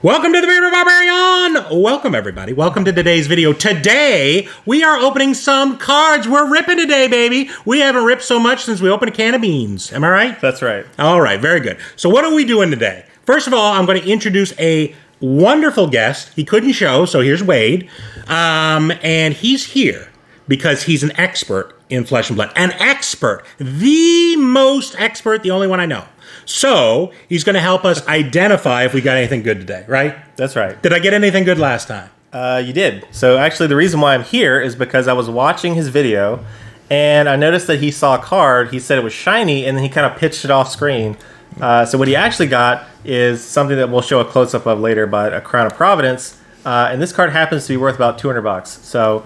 Welcome to the Bearded Barbarian! Welcome, everybody. Welcome to today's video. Today, we are opening some cards. We're ripping today, baby. We haven't ripped so much since we opened a can of beans. Am I right? That's right. All right, very good. So what are we doing today? First of all, I'm going to introduce a wonderful guest. He couldn't show, so here's Wade. And he's here because he's an expert in flesh and blood. An expert. The most expert, the only one I know. So, he's going to help us identify if we got anything good today, right? That's right. Did I get anything good last time? You did. So actually the reason why I'm here is because I was watching his video and I noticed that he saw a card, he said it was shiny, and then he kind of pitched it off screen. So what he actually got is something that we'll show a close-up of later, but a Crown of Providence. And this card happens to be worth about 200 bucks. So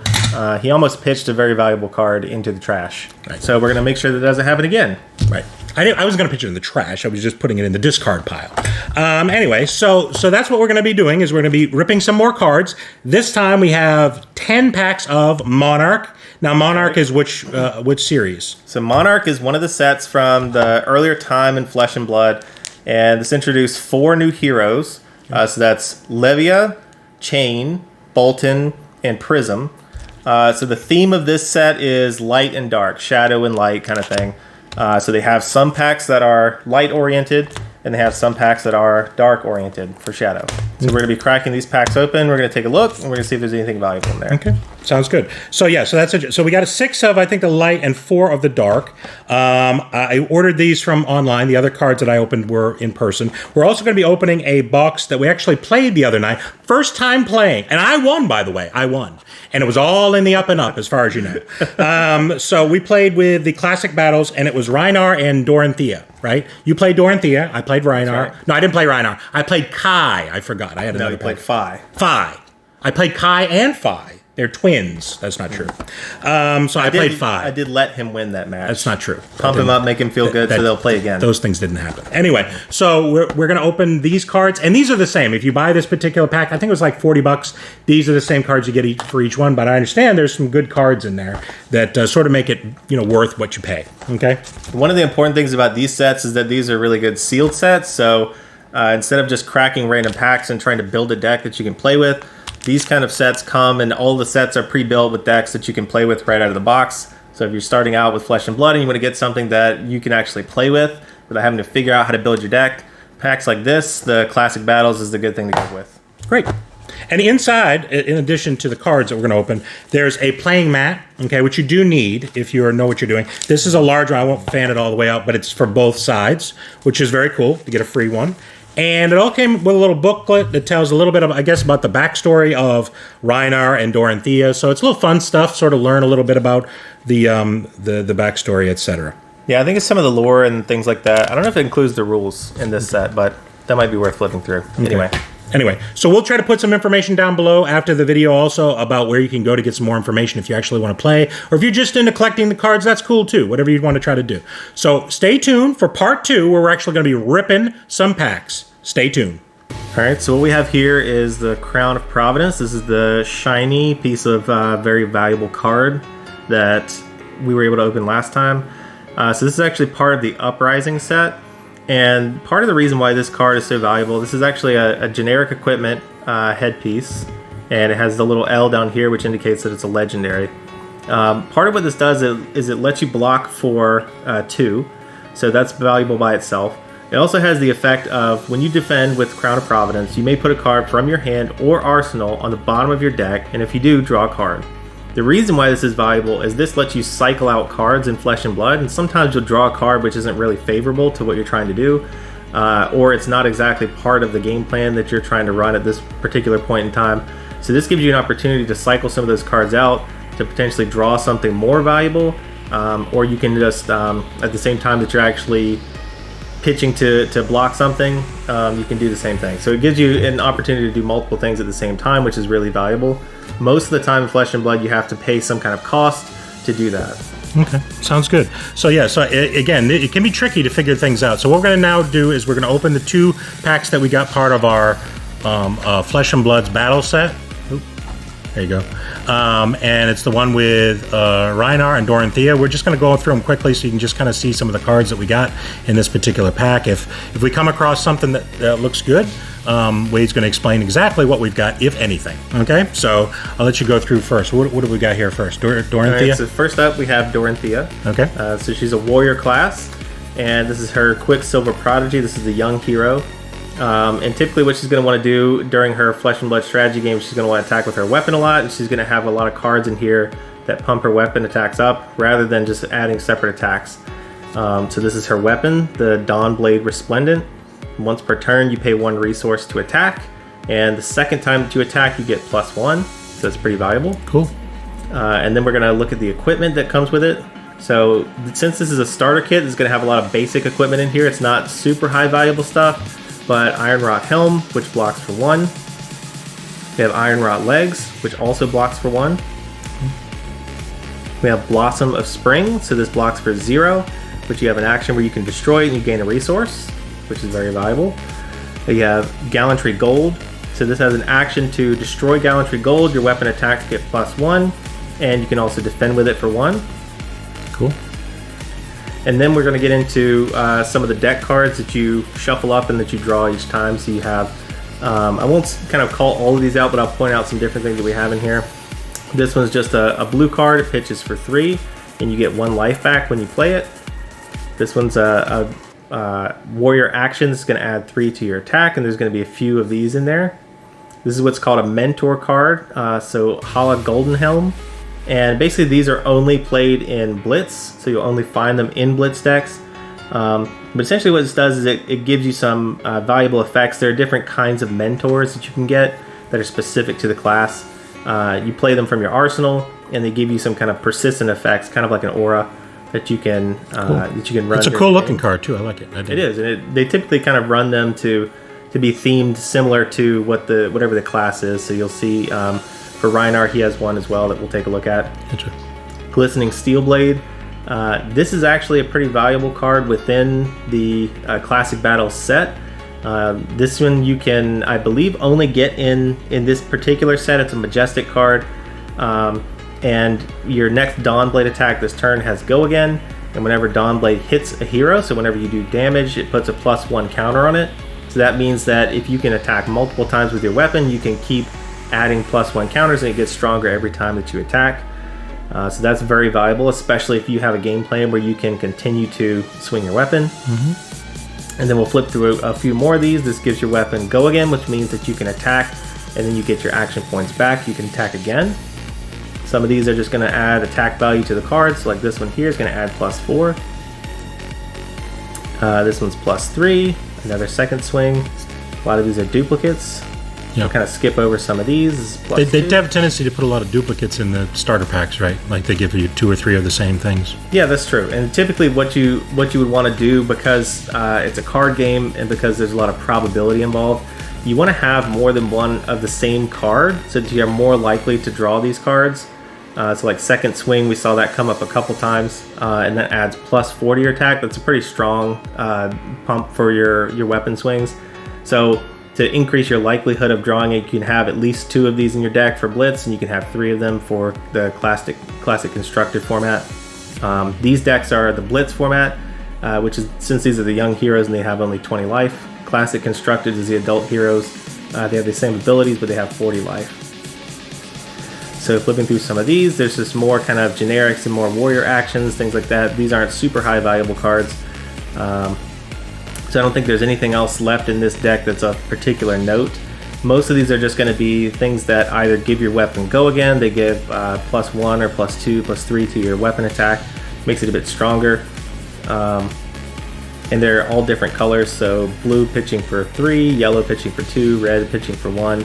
he almost pitched a very valuable card into the trash. Right. So we're going to make sure that doesn't happen again. Right. I was going to pitch it in the trash. I was just putting it in the discard pile. Anyway, so that's what we're going to be doing, is we're going to be ripping some more cards. This time we have 10 packs of Monarch. Now, Monarch is which series? So Monarch is one of the sets from the earlier time in Flesh and Blood. And this introduced 4 new heroes. So that's Levia, Chain, Bolton, and Prism. So the theme of this set is light and dark, shadow and light kind of thing. So they have some packs that are light oriented, and they have some packs that are dark oriented for shadow. So we're going to be cracking these packs open. We're going to take a look, and we're going to see if there's anything valuable in there. Okay, sounds good. So yeah, so we got a 6 of, I think, the light and 4 of the dark. I ordered these from online. The other cards that I opened were in person. We're also going to be opening a box that we actually played the other night. First time playing, and I won, by the way. I won. And it was all in the up and up, as far as you know. So we played with the classic battles, and it was Rhinar and Dorinthea, right? You played Dorinthea. I played Rhinar. Right. No, I didn't play Rhinar. I played Kai. I forgot. I had another. No, you played Phi. Phi. I played Kai and Phi. They're twins. That's not true. So I played Phi. I did let him win that match. That's not true. Pump him up, make him feel good, so they'll play again. Those things didn't happen. Anyway, so we're going to open these cards, and these are the same. If you buy this particular pack, I think it was like 40 bucks. These are the same cards you get for each one, but I understand there's some good cards in there that sort of make it, worth what you pay. Okay. One of the important things about these sets is that these are really good sealed sets. So instead of just cracking random packs and trying to build a deck that you can play with, these kind of sets come, and all the sets are pre-built with decks that you can play with right out of the box. So if you're starting out with Flesh and Blood and you want to get something that you can actually play with without having to figure out how to build your deck, packs like this, the Classic Battles, is the good thing to go with. Great. And inside, in addition to the cards that we're going to open, there's a playing mat, okay, which you do need if you know what you're doing. This is a large one. I won't fan it all the way out, but it's for both sides, which is very cool to get a free one. And it all came with a little booklet that tells a little bit of, I guess, about the backstory of Rhinar and Dorinthea. So it's a little fun stuff, sort of learn a little bit about the backstory, etc. Yeah, I think it's some of the lore and things like that. I don't know if it includes the rules in this set, but that might be worth flipping through. Okay. Anyway, so we'll try to put some information down below after the video also about where you can go to get some more information if you actually want to play. Or if you're just into collecting the cards, that's cool too. Whatever you want to try to do. So stay tuned for part 2, where we're actually going to be ripping some packs. Stay tuned. All right, so what we have here is the Crown of Providence. This is the shiny piece of very valuable card that we were able to open last time. So this is actually part of the Uprising set. And part of the reason why this card is so valuable, this is actually a generic equipment headpiece. And it has the little L down here, which indicates that it's a legendary. Part of what this does is it lets you block for 2. So that's valuable by itself. It also has the effect of, when you defend with Crown of Providence, you may put a card from your hand or arsenal on the bottom of your deck, and if you do, draw a card. The reason why this is valuable is this lets you cycle out cards in Flesh and Blood, and sometimes you'll draw a card which isn't really favorable to what you're trying to do, or it's not exactly part of the game plan that you're trying to run at this particular point in time. So this gives you an opportunity to cycle some of those cards out to potentially draw something more valuable, or you can just, at the same time that you're actually pitching to block something, you can do the same thing. So it gives you an opportunity to do multiple things at the same time, which is really valuable. Most of the time in Flesh and Blood, you have to pay some kind of cost to do that. Okay, sounds good. So yeah, again, it can be tricky to figure things out. So what we're going to now do is we're going to open the 2 packs that we got part of our Flesh and Blood's battle set. Oop, there you go. And it's the one with Rhinar and Dorinthea. We're just going to go through them quickly so you can just kind of see some of the cards that we got in this particular pack. If we come across something that looks good, Wade's going to explain exactly what we've got, if anything. Okay, so I'll let you go through first. What do we got here first? Dorinthea? Right, so first up, we have Dorinthea. Okay. So she's a warrior class, and this is her Quicksilver Prodigy. This is the young hero. And typically what she's going to want to do during her Flesh and Blood strategy game, she's going to want to attack with her weapon a lot, and she's going to have a lot of cards in here that pump her weapon attacks up, rather than just adding separate attacks. So this is her weapon, the Dawnblade Resplendent. Once per turn, you pay 1 resource to attack, and the second time that you attack, you get +1, so it's pretty valuable. Cool. And then we're going to look at the equipment that comes with it. So since this is a starter kit, it's going to have a lot of basic equipment in here. It's not super high valuable stuff, but Iron Rot Helm, which blocks for 1. We have Iron Rot Legs, which also blocks for 1. We have Blossom of Spring, so this blocks for 0, but you have an action where you can destroy it and you gain a resource, which is very valuable. You have Gallantry Gold, so this has an action to destroy Gallantry Gold, your weapon attacks get +1, and you can also defend with it for 1. Cool. And then we're going to get into some of the deck cards that you shuffle up and that you draw each time. So you have, I won't kind of call all of these out, but I'll point out some different things that we have in here. This one's just a blue card, it pitches for 3, and you get 1 life back when you play it. This one's a warrior action. It's going to add 3 to your attack, and there's going to be a few of these in there. This is what's called a mentor card, so Hala Golden Helm. And basically these are only played in Blitz, so you'll only find them in Blitz decks. But essentially what this does is it gives you some valuable effects. There are different kinds of mentors that you can get that are specific to the class. You play them from your arsenal, and they give you some kind of persistent effects, kind of like an aura that you can run. It's a cool looking card too. I like it. It is, and they typically kind of run them to be themed similar to whatever the class is. So you'll see for Rhinar, he has one as well that we'll take a look at. Gotcha. Glistening Steel Blade. This is actually a pretty valuable card within the Classic Battles set. This one you can, I believe, only get in this particular set. It's a majestic card. And your next Dawnblade attack this turn has Go Again. And whenever Dawnblade hits a hero, so whenever you do damage, it puts a +1 counter on it. So that means that if you can attack multiple times with your weapon, you can keep adding +1 counters, and it gets stronger every time that you attack. So that's very valuable, especially if you have a game plan where you can continue to swing your weapon. And then we'll flip through a few more of these. This gives your weapon Go Again, which means that you can attack, and then you get your action points back. You can attack again. Some of these are just going to add attack value to the cards. So like this one here is going to add +4. This one's +3. Another second swing. A lot of these are duplicates. Yeah. We'll kind of skip over some of these. They have a tendency to put a lot of duplicates in the starter packs, right? Like they give you 2 or 3 of the same things. Yeah, that's true. And typically what you would want to do, because it's a card game and because there's a lot of probability involved, you want to have more than one of the same card so that you're more likely to draw these cards. So like second swing, we saw that come up a couple times, and that adds +4 to your attack. That's a pretty strong pump for your weapon swings. So to increase your likelihood of drawing it, you can have at least 2 of these in your deck for Blitz, and you can have 3 of them for the classic constructed format. These decks are the Blitz format, which is, since these are the young heroes and they have only 20 life. Classic constructed is the adult heroes. They have the same abilities, but they have 40 life. So flipping through some of these, there's just more kind of generics and more warrior actions, things like that. These aren't super high valuable cards. So I don't think there's anything else left in this deck that's of particular note. Most of these are just going to be things that either give your weapon Go Again, they give +1 or +2, +3 to your weapon attack, makes it a bit stronger. And they're all different colors, so blue pitching for 3, yellow pitching for 2, red pitching for 1,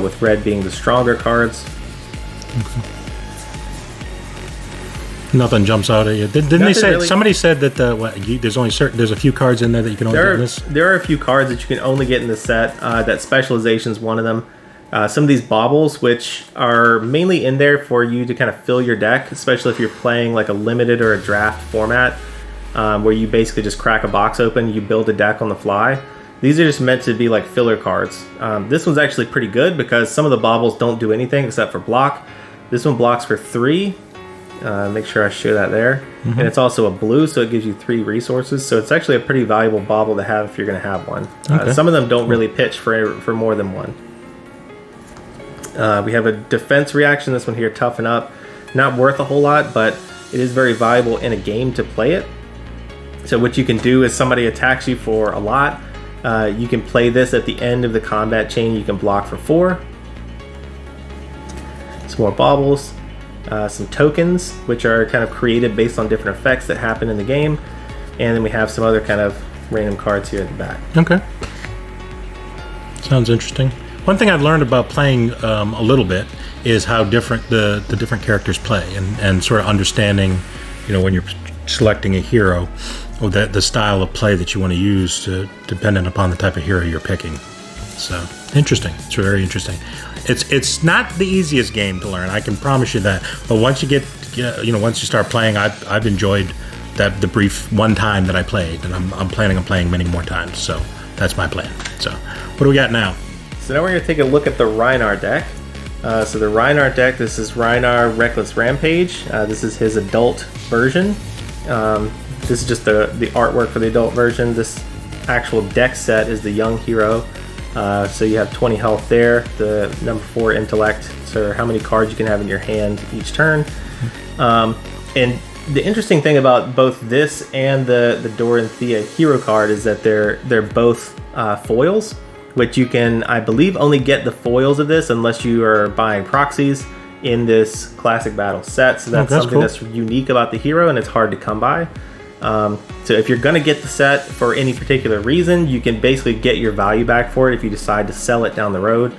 with red being the stronger cards. Okay. Nothing jumps out at you. Didn't they say? Really. Somebody said that there's a few cards in there that you can only get in this. There are a few cards that you can only get in the set. That specialization is one of them. Some of these baubles, which are mainly in there for you to kind of fill your deck, especially if you're playing like a limited or a draft format, where you basically just crack a box open, you build a deck on the fly. These are just meant to be like filler cards. This one's actually pretty good because some of the baubles don't do anything except for block. This one blocks for 3. Make sure I show that there. And it's also a blue, so it gives you 3 resources. So it's actually a pretty valuable bauble to have if you're going to have one. Some of them don't really pitch for more than one. We have a defense reaction. This one here, Toughen Up. Not worth a whole lot, but it is very valuable in a game to play it. So what you can do is somebody attacks you for a lot. You can play this at the end of the combat chain. You can block for 4. Some more baubles. Some tokens, which are kind of created based on different effects that happen in the game. And then we have some other kind of random cards here at the back. Okay. Sounds interesting. One thing I've learned about playing a little bit is how different the different characters play, and sort of understanding, when you're selecting a hero, or the style of play that you want to use, dependent upon the type of hero you're picking. So interesting. It's very interesting. It's not the easiest game to learn, I can promise you that. But once you once you start playing, I've enjoyed the brief one time that I played, and I'm planning on playing many more times. So that's my plan. So what do we got now? So now we're going to take a look at the Rhinar deck. So the Rhinar deck, this is Rhinar Reckless Rampage. This is his adult version. This is just the artwork for the adult version. This actual deck set is the young hero. So you have 20 health there, the number 4 intellect, so how many cards you can have in your hand each turn. And the interesting thing about both this and the Dorinthea hero card is that they're both foils, which you can, I believe, only get the foils of this unless you are buying proxies in this classic battle set. So that's something cool. That's unique about the hero, and it's hard to come by. So if you're going to get the set for any particular reason, you can basically get your value back for it if you decide to sell it down the road,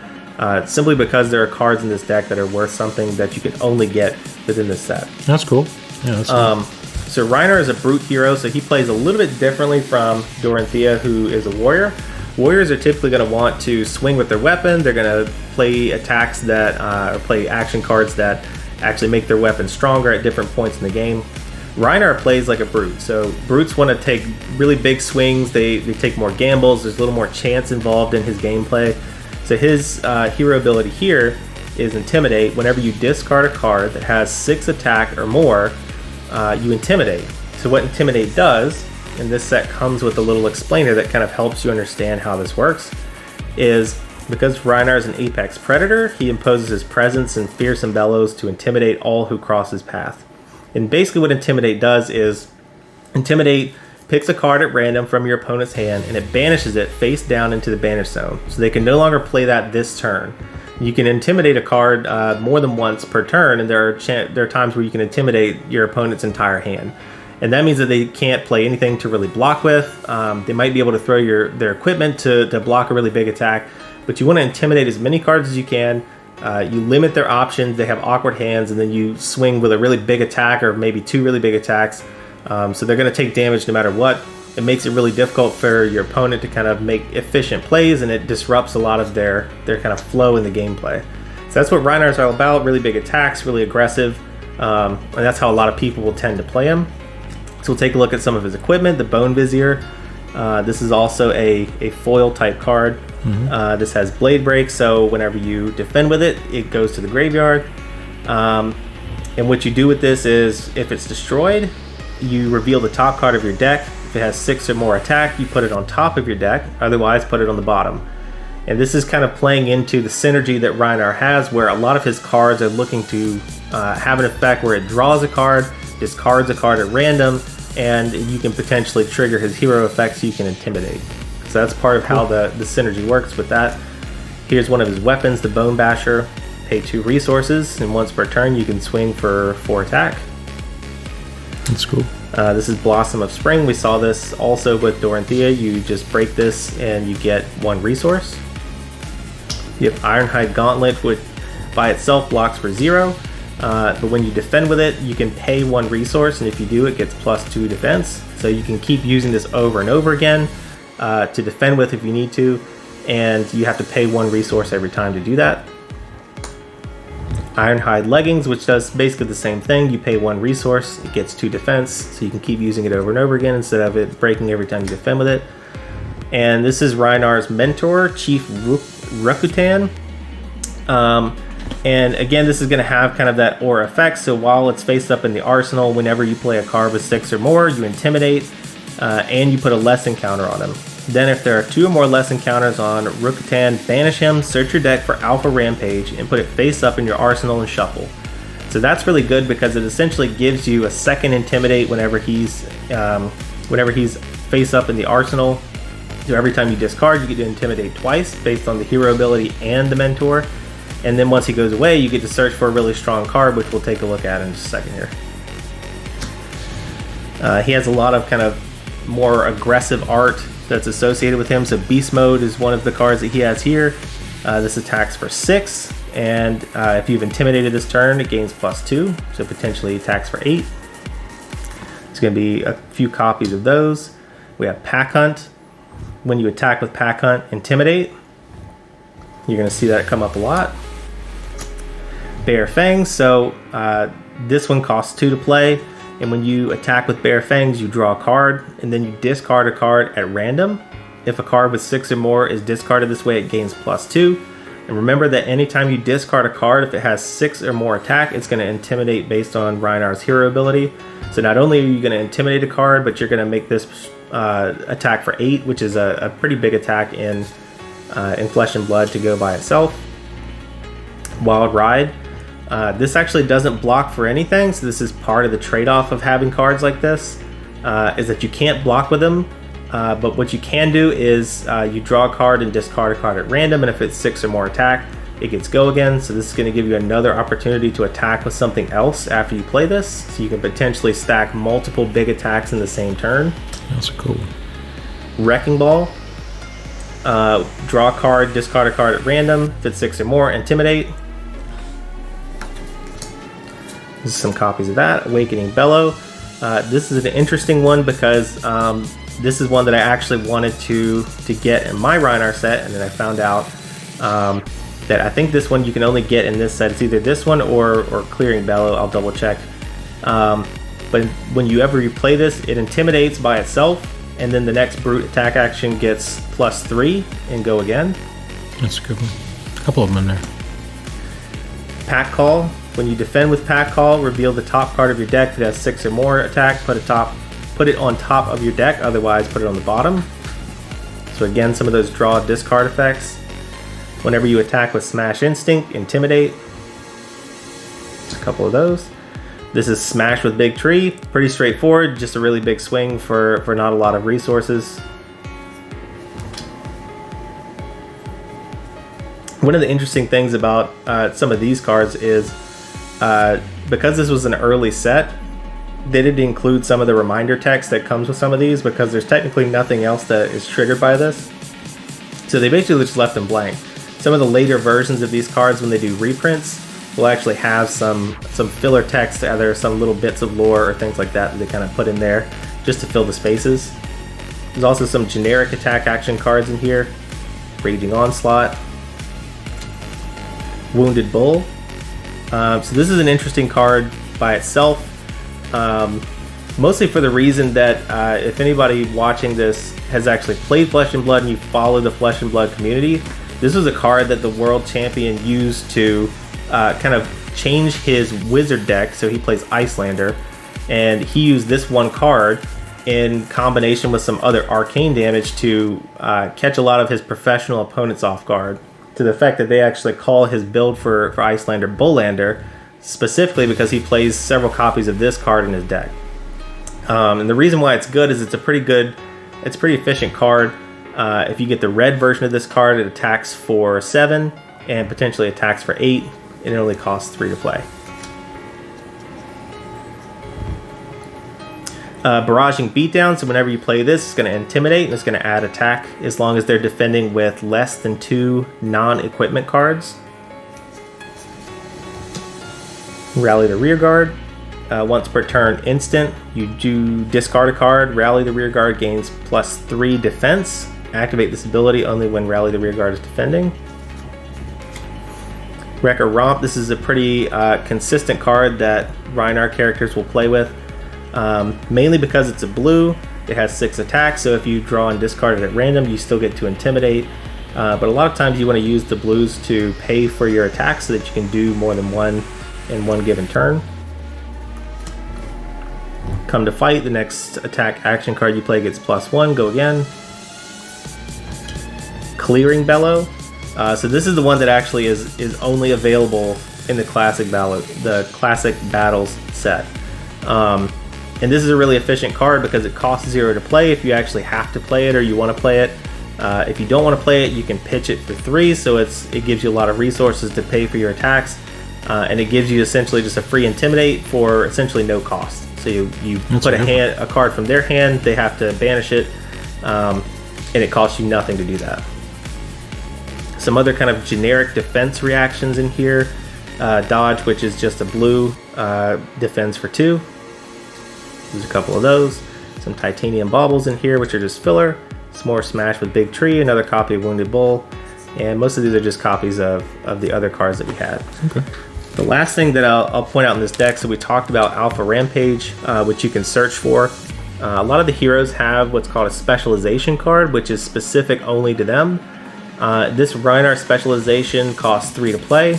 simply because there are cards in this deck that are worth something that you can only get within this set. That's cool. Yeah, that's cool. So Rhinar is a brute hero, so he plays a little bit differently from Dorinthea, who is a warrior. Warriors are typically going to want to swing with their weapon. They're going to play attacks that, or play action cards that actually make their weapon stronger at different points in the game. Rhinar plays like a brute, so brutes want to take really big swings, they take more gambles, there's a little more chance involved in his gameplay. So his hero ability here is Intimidate. Whenever you discard a card that has 6 attack or more, you Intimidate. So what Intimidate does, and this set comes with a little explainer that kind of helps you understand how this works, is because Rhinar is an apex predator, he imposes his presence and fearsome bellows to intimidate all who cross his path. And basically what Intimidate does is Intimidate picks a card at random from your opponent's hand and it banishes it face down into the banish zone. So they can no longer play that this turn. You can intimidate a card more than once per turn, and there are times where you can intimidate your opponent's entire hand. And that means that they can't play anything to really block with. They might be able to throw their equipment to block a really big attack, but you want to intimidate as many cards as you can. You limit their options, they have awkward hands, and then you swing with a really big attack or maybe 2 really big attacks. So they're going to take damage no matter what. It makes it really difficult for your opponent to kind of make efficient plays, and it disrupts a lot of their kind of flow in the gameplay. So that's what Rhinar's all about, really big attacks, really aggressive, and that's how a lot of people will tend to play him. So we'll take a look at some of his equipment. The Bone Vizier. This is also a foil type card. Mm-hmm. This has Blade Break, so whenever you defend with it, it goes to the graveyard. And what you do with this is, if it's destroyed, you reveal the top card of your deck. If it has 6 or more attack, you put it on top of your deck. Otherwise, put it on the bottom. And this is kind of playing into the synergy that Rhinar has, where a lot of his cards are looking to have an effect where it draws a card, discards a card at random, and you can potentially trigger his hero effect so you can intimidate. So that's part of how the synergy works with that. Here's one of his weapons, the Bone Basher. Pay 2 resources, and once per turn you can swing for 4 attack. That's cool. This is Blossom of Spring. We saw this also with Dorinthea. You just break this and you get 1 resource. You have Ironhide Gauntlet, which by itself blocks for 0. But when you defend with it, you can pay 1 resource, and if you do, it gets +2 defense. So you can keep using this over and over again to defend with if you need to, and you have to pay 1 resource every time to do that. Ironhide Leggings, which does basically the same thing. You pay 1 resource, it gets 2 defense, so you can keep using it over and over again instead of it breaking every time you defend with it. And this is Rhinar's mentor, Chief Rakutan. And again, this is going to have kind of that aura effect. So while it's face up in the arsenal, whenever you play a card with 6 or more, you intimidate, and you put a less encounter on him. Then if there are 2 or more less encounters on Rokutan, banish him, search your deck for Alpha Rampage, and put it face up in your arsenal and shuffle. So that's really good because it essentially gives you a second intimidate whenever he's face up in the arsenal. So every time you discard, you get to intimidate twice based on the hero ability and the mentor. And then once he goes away, you get to search for a really strong card, which we'll take a look at in just a second here. He has a lot of kind of more aggressive art that's associated with him. So Beast Mode is one of the cards that he has here. This attacks for 6, and if you've intimidated this turn, it gains +2, so potentially attacks for 8. It's going to be a few copies of those. We have Pack Hunt. When you attack with Pack Hunt, intimidate. You're going to see that come up a lot. Bare Fangs. So this one costs 2 to play, and when you attack with Bare Fangs, you draw a card, and then you discard a card at random. If a card with 6 or more is discarded this way, it gains +2. And remember that anytime you discard a card, if it has 6 or more attack, it's going to intimidate based on Rhinar's hero ability. So not only are you going to intimidate a card, but you're going to make this attack for 8, which is a pretty big attack in Flesh and Blood to go by itself. Wild Ride. This actually doesn't block for anything, so this is part of the trade-off of having cards like this, is that you can't block with them, but what you can do is you draw a card and discard a card at random, and if it's 6 or more attack, it gets go again. So this is going to give you another opportunity to attack with something else after you play this, so you can potentially stack multiple big attacks in the same turn. That's cool. Wrecking Ball. Draw a card, discard a card at random. If it's 6 or more, intimidate. This is some copies of that. Awakening Bellow. This is an interesting one because this is one that I actually wanted to get in my Rhinar set, and then I found out that I think this one you can only get in this set. It's either this one or Clearing Bellow. I'll double check. But whenever you play this, it intimidates by itself, and then the next brute attack action gets +3 and go again. That's a good one. A couple of them in there. Pack Call. When you defend with Pack Call, reveal the top card of your deck. If it has 6 or more attack, put it on top of your deck, otherwise put it on the bottom. So again, some of those draw discard effects. Whenever you attack with Smash Instinct, intimidate. A couple of those. This is Smash with Big Tree. Pretty straightforward, just a really big swing for not a lot of resources. One of the interesting things about some of these cards is because this was an early set, they didn't include some of the reminder text that comes with some of these because there's technically nothing else that is triggered by this. So they basically just left them blank. Some of the later versions of these cards, when they do reprints, will actually have some filler text, either some little bits of lore or things like that they kind of put in there just to fill the spaces. There's also some generic attack action cards in here. Raging Onslaught. Wounded Bull. So this is an interesting card by itself, mostly for the reason that if anybody watching this has actually played Flesh and Blood and you follow the Flesh and Blood community, this was a card that the world champion used to kind of change his wizard deck. So he plays Icelander, and he used this one card in combination with some other arcane damage to catch a lot of his professional opponents off guard, to the effect that they actually call his build for Icelander Bullander, specifically because he plays several copies of this card in his deck. And the reason why it's good is it's a pretty efficient card. If you get the red version of this card, it attacks for 7 and potentially attacks for 8, and it only costs 3 to play. Barraging Beatdown, so whenever you play this, it's going to intimidate and it's going to add attack as long as they're defending with less than 2 non-equipment cards. Rally the Rearguard. Once per turn instant, you do discard a card. Rally the Rearguard gains +3 defense. Activate this ability only when Rally the Rearguard is defending. Wrecker Romp. This is a pretty consistent card that Rhinar characters will play with. Mainly because it's a blue, it has 6 attacks, so if you draw and discard it at random, you still get to intimidate. But a lot of times you want to use the blues to pay for your attacks so that you can do more than one in one given turn. Come to fight, the next attack action card you play gets +1, go again. Clearing Bellow. So this is the one that actually is only available in the classic battles set. And this is a really efficient card because it costs 0 to play if you actually have to play it or you want to play it. If you don't want to play it, you can pitch it for 3, so it gives you a lot of resources to pay for your attacks, and it gives you essentially just a free Intimidate for essentially no cost. So you put a card from their hand, they have to banish it, and it costs you nothing to do that. Some other kind of generic defense reactions in here. Dodge, which is just a blue, defends for 2. There's a couple of those. Some titanium baubles in here, which are just filler. Some more Smash with Big Tree, another copy of Wounded Bull, and most of these are just copies of the other cards that we had. Okay. The last thing that I'll point out in this deck, so we talked about Alpha Rampage, which you can search for. A lot of the heroes have what's called a specialization card, which is specific only to them. This Rhinar specialization costs 3 to play.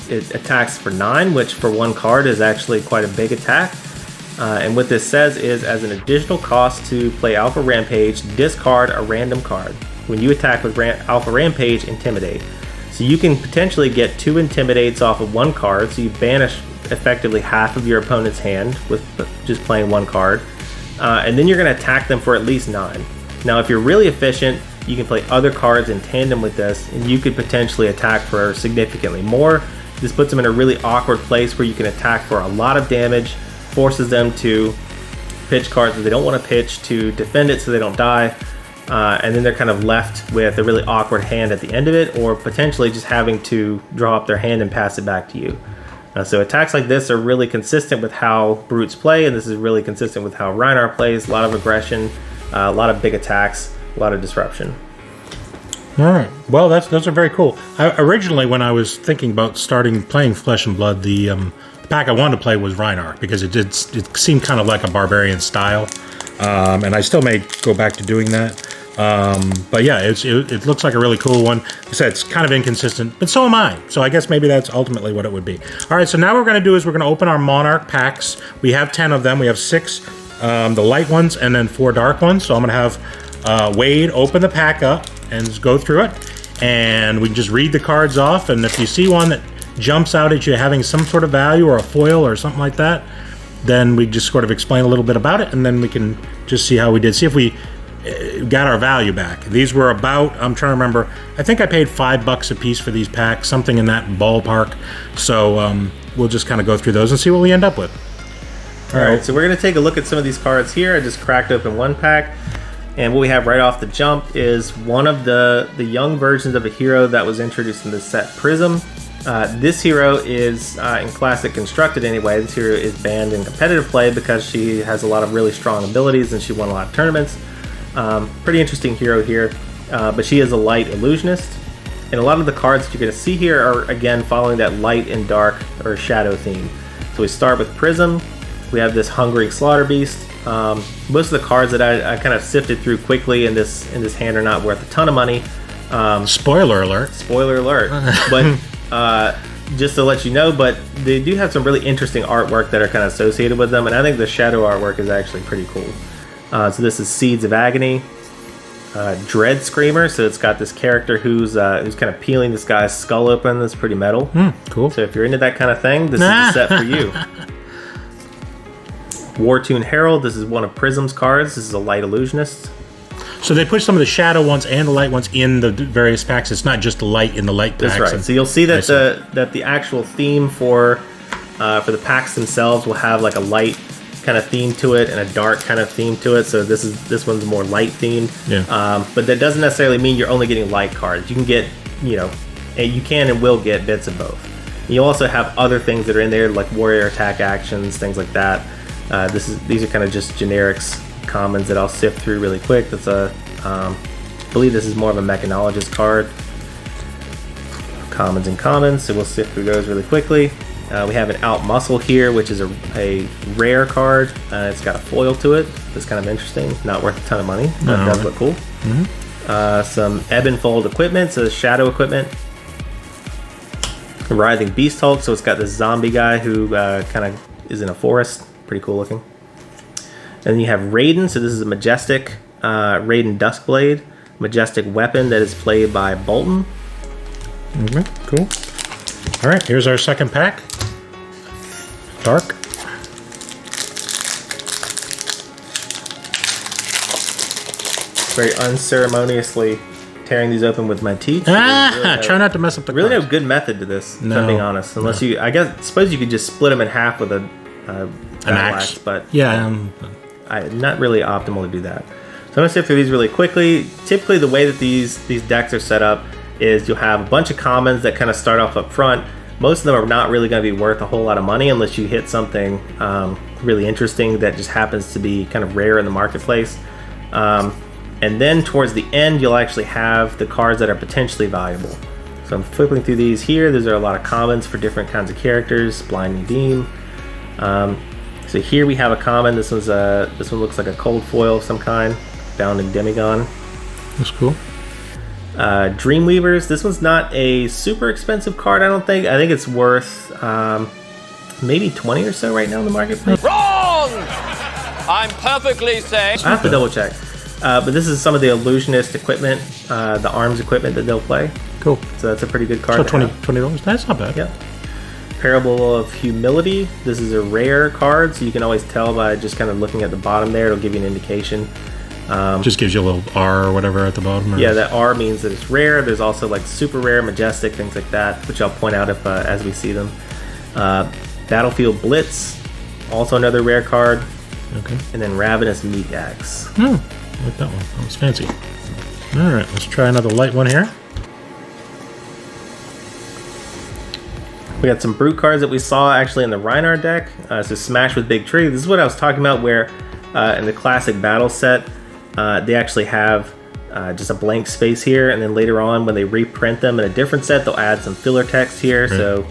It attacks for 9, which for one card is actually quite a big attack. And what this says is, as an additional cost to play Alpha Rampage, discard a random card. When you attack with Alpha Rampage, Intimidate. So you can potentially get 2 Intimidates off of one card, so you banish effectively half of your opponent's hand with just playing one card. And then you're going to attack them for at least 9. Now, if you're really efficient, you can play other cards in tandem with this, and you could potentially attack for significantly more. This puts them in a really awkward place where you can attack for a lot of damage, forces them to pitch cards that they don't want to pitch to defend it so they don't die, and then they're kind of left with a really awkward hand at the end of it, or potentially just having to draw up their hand and pass it back to you. So attacks like this are really consistent with how Brutes play, and this is really consistent with how Rhinar plays. A lot of aggression, a lot of big attacks, a lot of disruption. All right. Well, those are very cool. Originally, when I was thinking about starting playing Flesh and Blood, the pack I wanted to play was Rhinar because it seemed kind of like a Barbarian style, and I still may go back to doing that. But yeah, it looks like a really cool one. Like I said, it's kind of inconsistent, but so am I. So I guess maybe that's ultimately what it would be. All right, so now what we're going to do is we're going to open our Monarch packs. We have 10 of them. We have 6 the light ones and then 4 dark ones. So I'm going to have Wade open the pack up and just go through it. And we can just read the cards off. And if you see one that jumps out at you having some sort of value or a foil or something like that, then we just sort of explain a little bit about it, and then we can just see how we did. See if we got our value back. These were about, I'm trying to remember, I think I paid $5 a piece for these packs, something in that ballpark. So we'll just kind of go through those and see what we end up with. All right, so we're going to take a look at some of these cards here. I just cracked open one pack, and what we have right off the jump is one of the young versions of a hero that was introduced in the set, Prism. This hero is, in Classic Constructed anyway, this hero is banned in competitive play because she has a lot of really strong abilities and she won a lot of tournaments. Pretty interesting hero here, but she is a light illusionist. And a lot of the cards that you're going to see here are, again, following that light and dark or shadow theme. So we start with Prism. We have this Hungering Slaughter Beast. Most of the cards that I kind of sifted through quickly in this hand are not worth a ton of money. Spoiler alert. Spoiler alert. But just to let you know, but they do have some really interesting artwork that are kind of associated with them, and I think the shadow artwork is actually pretty cool. So this is Seeds of Agony. Dread Screamer, so it's got this character who's kind of peeling this guy's skull open. That's pretty metal. Cool. So if you're into that kind of thing, this is the set for you. Wartune Herald, this is one of Prism's cards. This is a light illusionist. So they put some of the shadow ones and the light ones in the various packs. It's not just the light in the light packs. That's right. So you'll see that the actual theme for the packs themselves will have like a light kind of theme to it and a dark kind of theme to it. So this one's more light themed. Yeah. But that doesn't necessarily mean you're only getting light cards. You can get, you can and will get bits of both. You also have other things that are in there like warrior attack actions, things like that. These are kind of just generics, commons that I'll sift through really quick. That's I believe this is more of a mechanologist card. Commons and commons, so we'll sift through those really quickly. We have an Out Muscle here, which is a rare card. It's got a foil to it. That's kind of interesting. Not worth a ton of money, but it does look cool. Some ebb and fold equipment, so shadow equipment. A writhing beast Hulk, so it's got this zombie guy who kind of is in a forest. Pretty cool looking. And then you have Raiden, so this is a majestic Raiden Duskblade, majestic weapon that is played by Bolton. Okay, cool. All right, here's our second pack. Dark. Very unceremoniously tearing these open with my teeth. Try not to mess up the really cards. no good method to this, if No. I'm being honest. Unless you, suppose you could just split them in half with an axe. but Yeah. not really optimal to do that. So I'm gonna sift through these really quickly. Typically, the way that these decks are set up is you'll have a bunch of commons that kind of start off up front. Most of them are not really going to be worth a whole lot of money unless you hit something really interesting that just happens to be kind of rare in the marketplace. And then towards the end, you'll actually have the cards that are potentially valuable. So I'm flipping through these here. These are a lot of commons for different kinds of characters. Blinding Beam. So here we have a common. This one looks like a cold foil of some kind. Bounding Demigon. That's cool. Dreamweavers. This one's not a super expensive card, I don't think. I think it's worth maybe 20 or so right now in the marketplace. Wrong! I'm perfectly safe. I have to double check. But this is some of the illusionist equipment, the arms equipment that they'll play. Cool. So that's a pretty good card. So to have. $20. That's not bad. Yeah. Parable of Humility. This is a rare card, so you can always tell by just kind of looking at the bottom there. It'll give you an indication. Just gives you a little R or whatever at the bottom. Or... Yeah, that R means that it's rare. There's also like super rare, majestic, things like that, which I'll point out if as we see them. Battlefield Blitz, also another rare card. Okay. And then Ravenous Meat Axe. I like that one. That was fancy. All right, let's try another light one here. We got some brute cards that we saw actually in the Rhinar deck. So Smash with Big Tree. This is what I was talking about where in the classic battle set, they actually have just a blank space here. And then later on when they reprint them in a different set, they'll add some filler text here. Right. So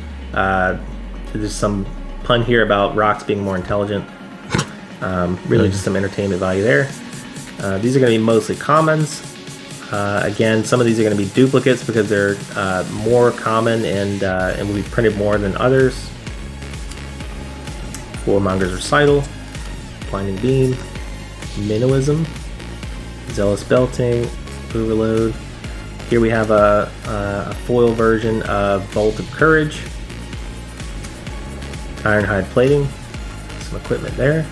there's some pun here about rocks being more intelligent. Really just some entertainment value there. These are going to be mostly commons. Again, some of these are going to be duplicates because they're more common and will be printed more than others. Warmonger's Recital, Blinding Beam, Minnoism, Zealous Belting, Overload. Here we have a foil version of Bolt of Courage, Ironhide Plating, some equipment there.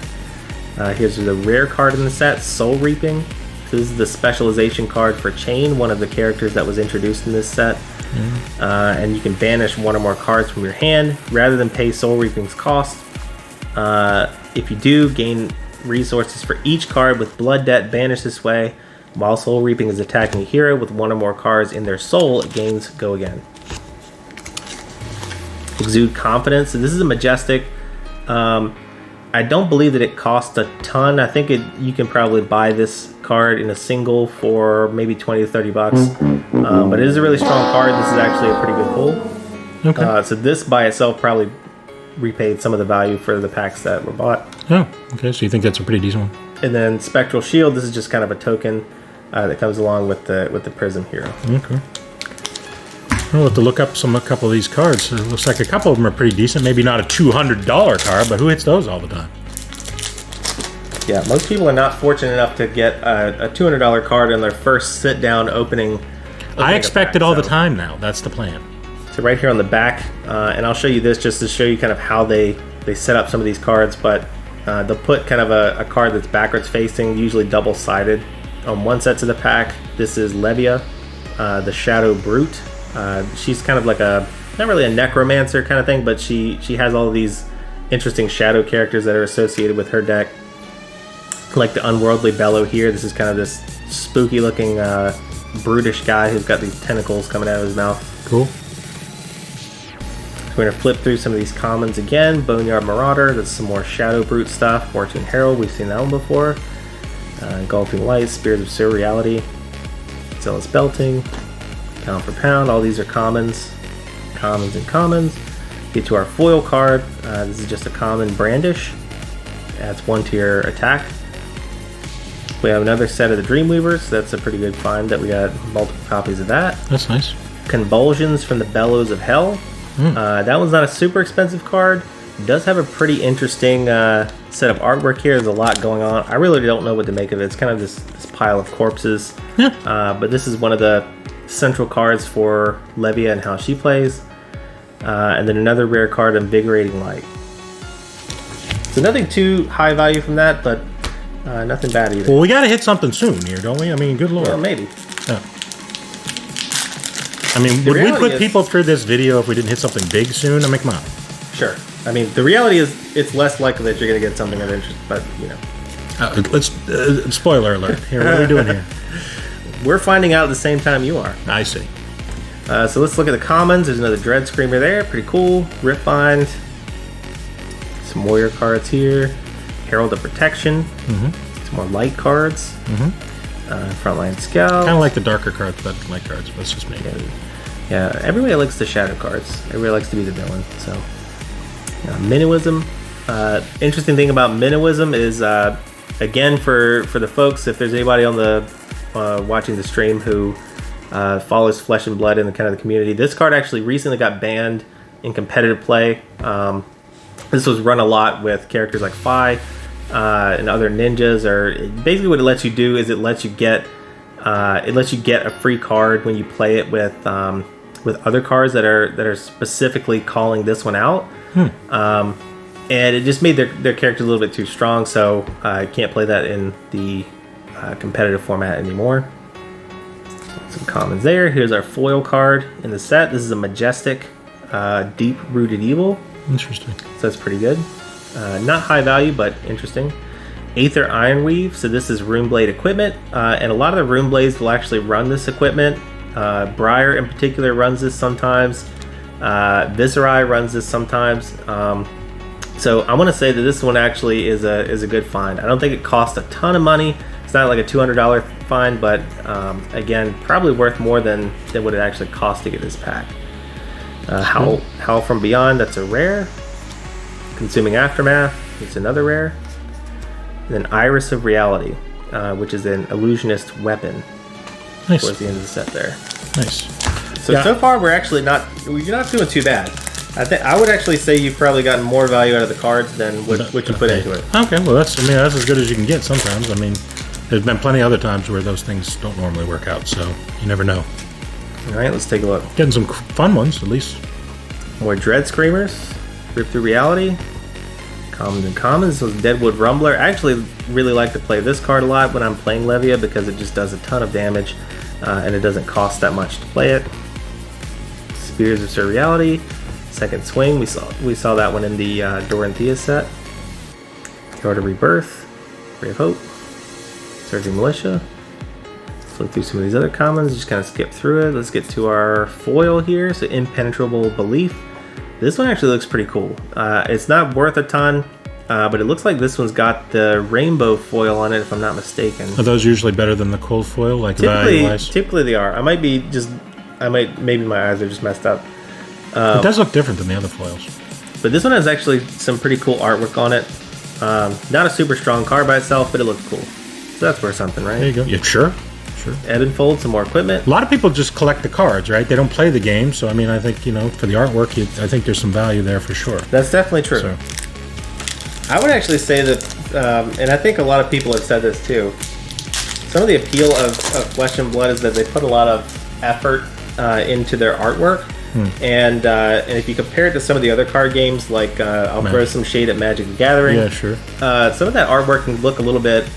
Here's the rare card in the set, Soul Reaping. So this is the specialization card for Chain, one of the characters that was introduced in this set. And you can banish one or more cards from your hand rather than pay Soul Reaping's cost. If you do, gain resources for each card with Blood Debt banished this way. While Soul Reaping is attacking a hero with one or more cards in their soul, it gains Go Again. Exude Confidence. So this is a majestic. I don't believe that it costs a ton. I think you can probably buy this card in a single for maybe 20 to 30 bucks. But it is a really strong card. This is actually a pretty good pull. Okay. So this by itself probably repaid some of the value for the packs that were bought. Oh, okay. So you think that's a pretty decent one? And then Spectral Shield. This is just kind of a token that comes along with the Prism Hero. Okay. We'll have to look up a couple of these cards. It looks like a couple of them are pretty decent. Maybe not a $200 card, but who hits those all the time? Yeah, most people are not fortunate enough to get a $200 card in their first sit-down opening. I expect it all the time now. That's the plan. So right here on the back, and I'll show you this just to show you kind of how they set up some of these cards, but they'll put kind of a card that's backwards facing, usually double-sided, on one set of the pack. This is Levia, the Shadow Brute. She's kind of like not really a necromancer kind of thing, but she has all of these interesting shadow characters that are associated with her deck. Like the Unworldly Bellow here. This is kind of this spooky looking brutish guy who's got these tentacles coming out of his mouth. Cool. We're going to flip through some of these commons again. Boneyard Marauder, that's some more Shadow Brute stuff. Fortune Herald, we've seen that one before. Engulfing Light, Spears of Surreality, Zealous Belting, Pound for Pound. All these are commons. Commons and commons. Get to our foil card. This is just a common Brandish. Adds 1 to your attack. We have another set of the Dreamweavers. That's a pretty good find that we got multiple copies of that. That's nice. Convulsions from the Bellows of Hell. That one's not a super expensive card. It does have a pretty interesting set of artwork here. There's a lot going on. I really don't know what to make of it. It's kind of this pile of corpses. Yeah. But this is one of the central cards for Levia and how she plays. And then another rare card, Invigorating Light. So nothing too high value from that, but nothing bad either. Well, we got to hit something soon here, don't we? I mean, good lord. Well, maybe. Yeah. I mean, would we put people through this video if we didn't hit something big soon? I mean, come on. Sure. I mean, the reality is it's less likely that you're going to get something of interest, but, you know. Let's spoiler alert. Here, what are we doing here? We're finding out at the same time you are. I see. So let's look at the commons. There's another Dread Screamer there. Pretty cool. Ripbind. Some warrior cards here. Herald of Protection. Some more light cards. Frontline Scout. Kind of like the darker cards, but light cards. But it's just me. Yeah, everybody likes the shadow cards. Everybody likes to be the villain. So, Minnowism. Interesting thing about Minnowism is, again, for the folks, if there's anybody on the watching the stream who follows Flesh and Blood in the kind of the community, this card actually recently got banned in competitive play. This was run a lot with characters like Fi and other ninjas. Or basically, what it lets you do is it lets you get a free card when you play it with other cards that are specifically calling this one out. And it just made their character a little bit too strong, so I can't play that in the competitive format anymore. Some commons there. Here's our foil card in the set. This is a majestic, deep-rooted evil. Interesting. So that's pretty good. Not high value, but interesting. Aether Ironweave. So this is Runeblade equipment, and a lot of the Runeblades will actually run this equipment. Briar in particular runs this sometimes. Viserai runs this sometimes. So I want to say that this one actually is a good find. I don't think it costs a ton of money. It's not like a $200 find, but again, probably worth more than what it actually costs to get this pack. Howl from Beyond, that's a rare. Consuming Aftermath, it's another rare. And then Iris of Reality, which is an illusionist weapon. Nice. Towards the end of the set there. Nice. So far we're actually not doing too bad. I would actually say you've probably gotten more value out of the cards than what you put into it. Okay, well that's as good as you can get sometimes. I mean, there's been plenty of other times where those things don't normally work out, so you never know. All right, let's take a look. Getting some fun ones, at least. More Dread Screamers, Rip Through Reality, Commons and Commons. So Deadwood Rumbler. I actually really like to play this card a lot when I'm playing Levia because it just does a ton of damage, and it doesn't cost that much to play it. Spears of Surreality, Second Swing. We saw that one in the Dorinthea set. Yard of Rebirth, Ray of Hope, Surging Militia. Let's look through some of these other commons, just kind of skip through it. Let's get to our foil here. So Impenetrable Belief. This one actually looks pretty cool. It's not worth a ton, but it looks like this one's got the rainbow foil on it, if I'm not mistaken. Are those usually better than the cold foil, like value-wise? Typically they are. Maybe my eyes are just messed up. It does look different than the other foils. But this one has actually some pretty cool artwork on it. Not a super strong card by itself, but it looks cool. So that's worth something, right? There you go. Yeah, sure. Ebb and Fold, some more equipment. A lot of people just collect the cards, right? They don't play the game, so I mean, I think for the artwork, I think there's some value there for sure. That's definitely true. So. I would actually say that, and I think a lot of people have said this too. Some of the appeal of Flesh and Blood is that they put a lot of effort into their artwork, and if you compare it to some of the other card games, like I'll throw some shade at Magic the Gathering. Yeah, sure. Some of that artwork can look a little bit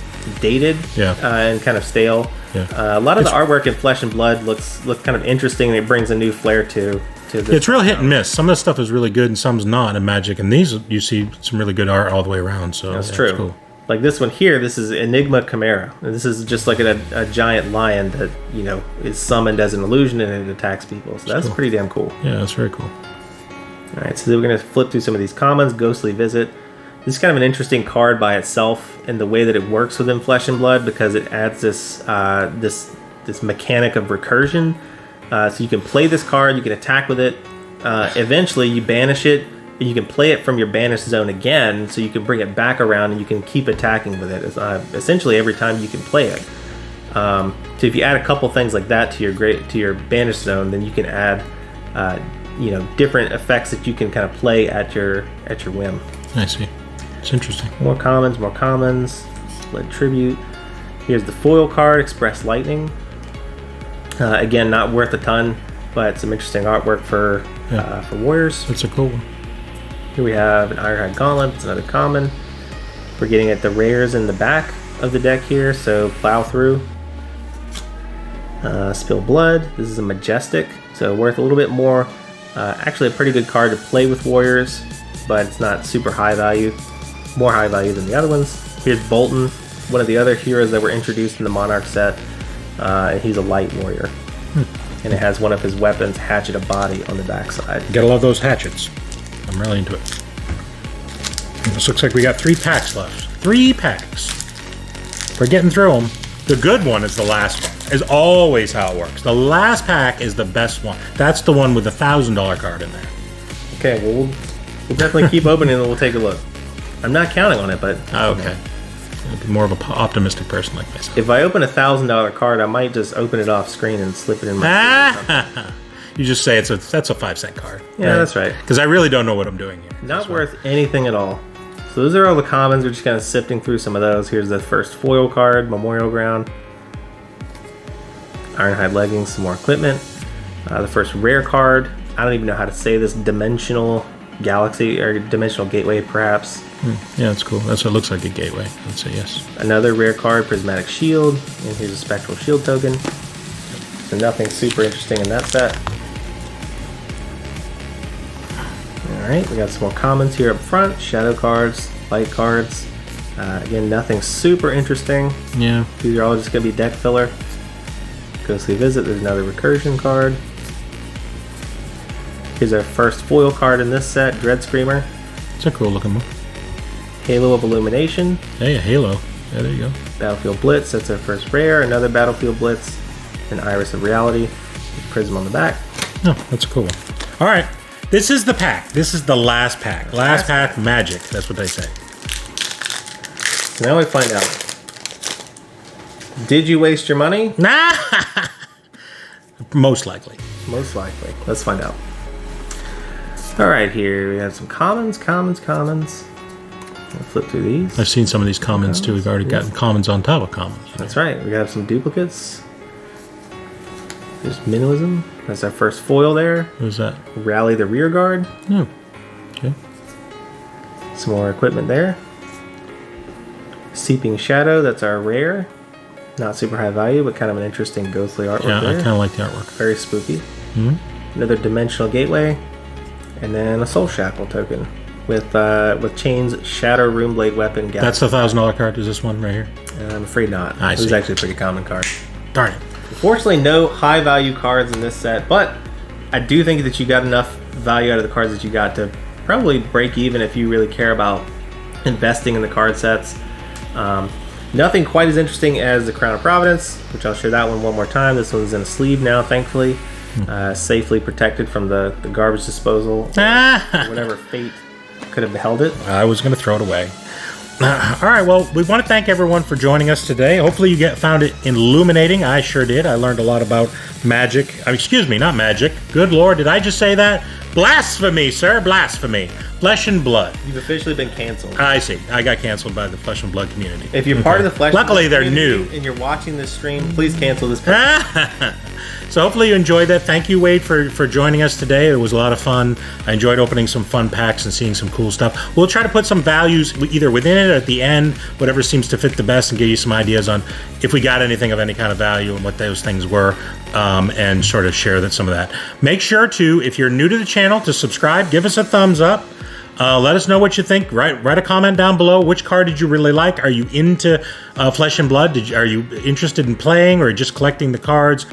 dated, and kind of stale. Yeah. A lot of the artwork in Flesh and Blood looks kind of interesting, and it brings a new flair to this. It's real hit and miss. Some of the stuff is really good, and some's not in Magic. And these, you see some really good art all the way around. So that's true. Cool. Like this one here, this is Enigma Chimera. And this is just like a giant lion that is summoned as an illusion and it attacks people. So that's cool. Pretty damn cool. Yeah, that's very cool. All right, so then we're gonna flip through some of these commons. Ghostly Visit. This is kind of an interesting card by itself in the way that it works within Flesh and Blood, because it adds this mechanic of recursion. So you can play this card, you can attack with it. Eventually, you banish it, you can play it from your banished zone again, so you can bring it back around and you can keep attacking with it. Essentially every time you can play it. So if you add a couple things like that to your banished zone, then you can add different effects that you can kind of play at your whim. I see. It's interesting. More commons. Lead Tribute. Here's the foil card, Express Lightning. Again, not worth a ton, but some interesting artwork for Warriors. That's a cool one. Here we have an Ironhide Gauntlet. It's another common. We're getting at the rares in the back of the deck here, so plow through. Spill Blood. This is a majestic, so worth a little bit more. Actually a pretty good card to play with Warriors, but it's not super high value. More high value than the other ones. Here's Bolton, one of the other heroes that were introduced in the Monarch set. And he's a light warrior. And it has one of his weapons, Hatchet of Body, on the backside. Gotta love those hatchets. I'm really into it. This looks like we got 3 packs left. 3 packs. We're getting through them. The good one is the last one. Is always how it works. The last pack is the best one. That's the one with the $1,000 card in there. Okay, well, we'll definitely keep opening and we'll take a look. I'm not counting on it, but... Oh, okay. I'd be more of an optimistic person like myself. If I open a $1,000 card, I might just open it off screen and slip it in my... You just say that's a 5-cent card. Yeah, right? That's right. Because I really don't know what I'm doing here. Not worth anything at all. So those are all the commons. We're just kind of sifting through some of those. Here's the first foil card, Memorial Ground. Ironhide Leggings, some more equipment. The first rare card. I don't even know how to say this. Dimensional Galaxy, or Dimensional Gateway, perhaps. Yeah, that's cool. That's what it looks like, a gateway. I'd say yes. Another rare card, Prismatic Shield. And here's a Spectral Shield token. So nothing super interesting in that set. Alright, we got some more commons here up front. Shadow cards, light cards. Again, nothing super interesting. Yeah. These are all just going to be deck filler. Ghostly Visit, there's another recursion card. Here's our first foil card in this set, Dread Screamer. It's a cool looking one. Halo of Illumination. Hey, a Halo. Yeah, there you go. Battlefield Blitz, that's our first rare. Another Battlefield Blitz. An Iris of Reality. With Prism on the back. Oh, that's a cool one. Alright, this is the pack. This is the last pack. Last pack magic. That's what they say. So now we find out. Did you waste your money? Nah! Most likely. Most likely. Let's find out. Alright, here we have some commons. We'll flip through these. I've seen some of these commons too. We've already gotten commons on top of commons. That's right. We got some duplicates. There's Minimalism. That's our first foil there. Who's that? Rally the Rear Guard. Oh, okay. Some more equipment there. Seeping Shadow. That's our rare. Not super high value, but kind of an interesting ghostly artwork there. Yeah, I kind of like the artwork. Very spooky. Another Dimensional Gateway. And then a Soul Shackle token with Chain's Shadow Runeblade Weapon. That's the $1,000 card. Is this one right here? I'm afraid not. I see. This is actually a pretty common card. Darn it. Unfortunately, no high value cards in this set, but I do think that you got enough value out of the cards that you got to probably break even if you really care about investing in the card sets. Nothing quite as interesting as the Crown of Providence, which I'll show that one more time. This one's in a sleeve now, thankfully. Safely protected from the garbage disposal, whatever fate could have held it. I was going to throw it away. All right, well, we want to thank everyone for joining us today. Hopefully you found it illuminating. I sure did. I learned a lot about magic. Excuse me, not magic. Good Lord, did I just say that? Blasphemy, sir, blasphemy. Flesh and Blood. You've officially been canceled. I see. I got canceled by the Flesh and Blood community. If you're part of the Flesh Luckily, and Blood they're new. And you're watching this stream, please cancel this person. So hopefully you enjoyed that. Thank you, Wade, for joining us today. It was a lot of fun. I enjoyed opening some fun packs and seeing some cool stuff. We'll try to put some values either within it or at the end, whatever seems to fit the best, and give you some ideas on if we got anything of any kind of value and what those things were, and sort of share some of that. Make sure to, if you're new to the channel, to subscribe. Give us a thumbs up. Let us know what you think. Write a comment down below. Which card did you really like? Are you into Flesh and Blood? Are you interested in playing or just collecting the cards?